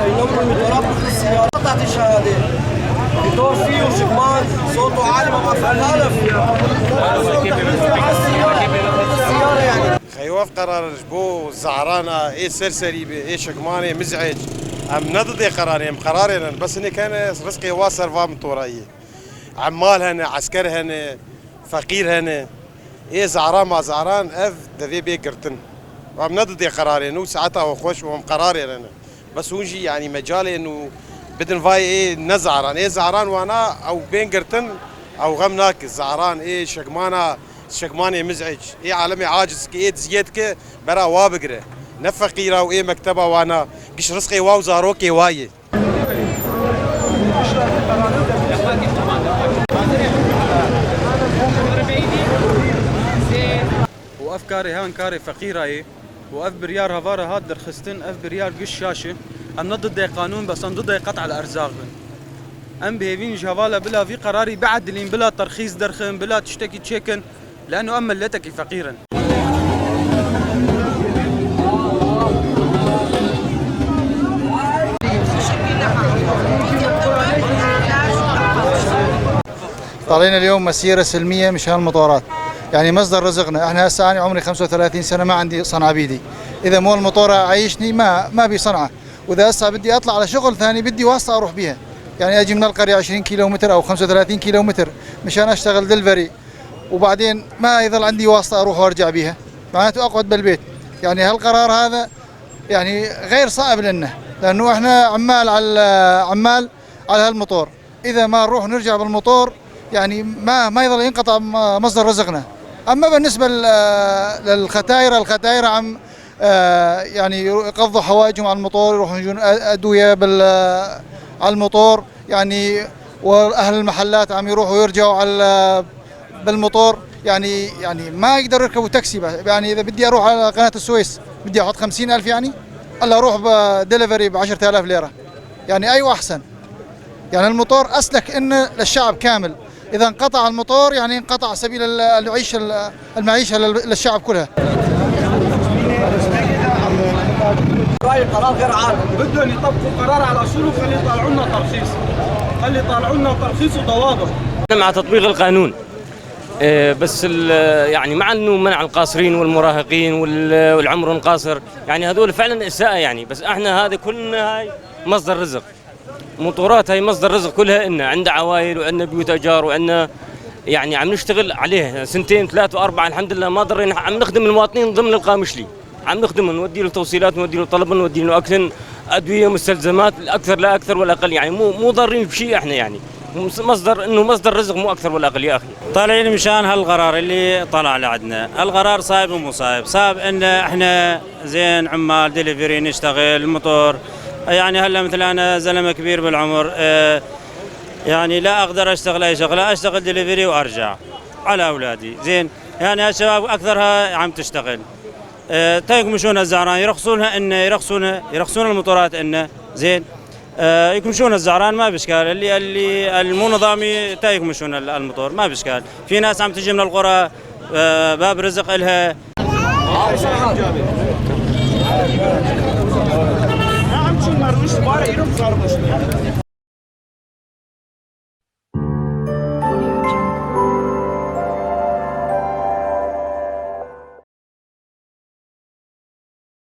ينوروا المطارات مثل السيارات تحت الشهادات. اطار فيه وشكمان صوته عالي ما بعرف الهدف. السياره يعني. خيوف قرار بو زعرانه ايه سرسري ايه شكمانه مزعج ام ندض قراري ام قراري بس اني كان رزقي واصل فام طوريه عمال هنا عسكر هنا فقير هنا ايه زعران ما زعران اف دفي بيقرتن ام ندض قراري انه ساعتها وخوش وام قراري انا بس ونجي يعني مجالي انه بدن فاي ايه نزعران ايه زعران وانا او بين قرتن او غم ناكس زعران ايه شكمانه مزعج ايه عالمي عاجز ايه زيادك برا وابقره نفقيره وايه مكتبه وانا قش رزقي واو زاروكي واي وافكاري هان كاري فقيره ايه واف بريار هفاره هاد درخستن اف بريار قش شاشه ام ضد قانون بس ام ضد قطع الارزاق ام بهيفين جهوالا بلا في قراري بعدلين بلا ترخيص درخن بلا تشتكي تشيكن لانه ام ملتك فقيرا. طالعين اليوم مسيره سلميه مشان المطارات، يعني مصدر رزقنا. احنا هسه انا عمري 35 سنه ما عندي صنعه بيدي، اذا مو المطور عايشني ما بي صنعه، واذا هسه بدي اطلع على شغل ثاني بدي واسطه اروح بيها، يعني اجي من القريه 20 كيلو متر او 35 كيلو متر مشان اشتغل دلفري، وبعدين ما يظل عندي واسطه اروح وارجع بيها، معناته اقعد بالبيت. يعني هالقرار هذا يعني غير صائب لنا، لانه احنا عمال على هالمطور، اذا ما نروح نرجع بالمطور يعني ما يظل ينقطع مصدر رزقنا. اما بالنسبه الختايره عم يعني يقضوا حوائجهم على المطور، يروحوا يجون ادويه على المطور، يعني واهل المحلات عم يروحوا يرجعوا على بالمطور، يعني ما يقدروا يركبوا تاكسي. يعني اذا بدي اروح على قناه السويس بدي احط 50,000 يعني الا اروح بدليفري ب 10,000 ليره، يعني ايوه احسن. يعني المطور اسلك انه للشعب كامل، اذا انقطع المطور يعني انقطع سبيل المعيشه للشعب كلها. راي قرار غير عادل، بدهم يطبقوا قرار على اصوله، خلي يطلعوا لنا ترخيص وضوابط. مع تطبيق القانون بس يعني مع انه منع القاصرين والمراهقين والعمر القاصر، يعني هذول فعلا اساءه يعني، بس احنا هذه كلنا هاي مصدر رزق، مطورات هاي مصدر رزق كلها إلنا، عندنا عوائل وعندنا بيوت ايجار وعندنا يعني عم نشتغل عليه سنتين ثلاث واربعه الحمد لله ما ضرينا، عم نخدم المواطنين ضمن القامشلي، عم نخدمهم نودي له توصيلات نودي له طلب نودي له اكل ادويه مستلزمات الاكثر لا اكثر ولا اقل، يعني مو ضارين بشيء احنا، يعني مصدر رزق مو اكثر ولا اقل يا اخي. طالعين مشان هالقرار اللي طلع لعندنا، القرار صايب ومو صايب، صايب ان احنا زين عمال دليفري نشتغل الموتور، يعني هلا مثل انا زلمه كبير بالعمر يعني لا اقدر اشتغل اي شغله، اشتغل دليفري وارجع على اولادي زين، يعني الشباب اكثرها عم تشتغل تيقمشون الزعران يرخصونها انه يرخصون الموتورات انه زين يكمشون الزعران ما باشكال، اللي المو نظامي تيقمشون الموتور ما باشكال، في ناس عم تجي من القرى باب رزق الها.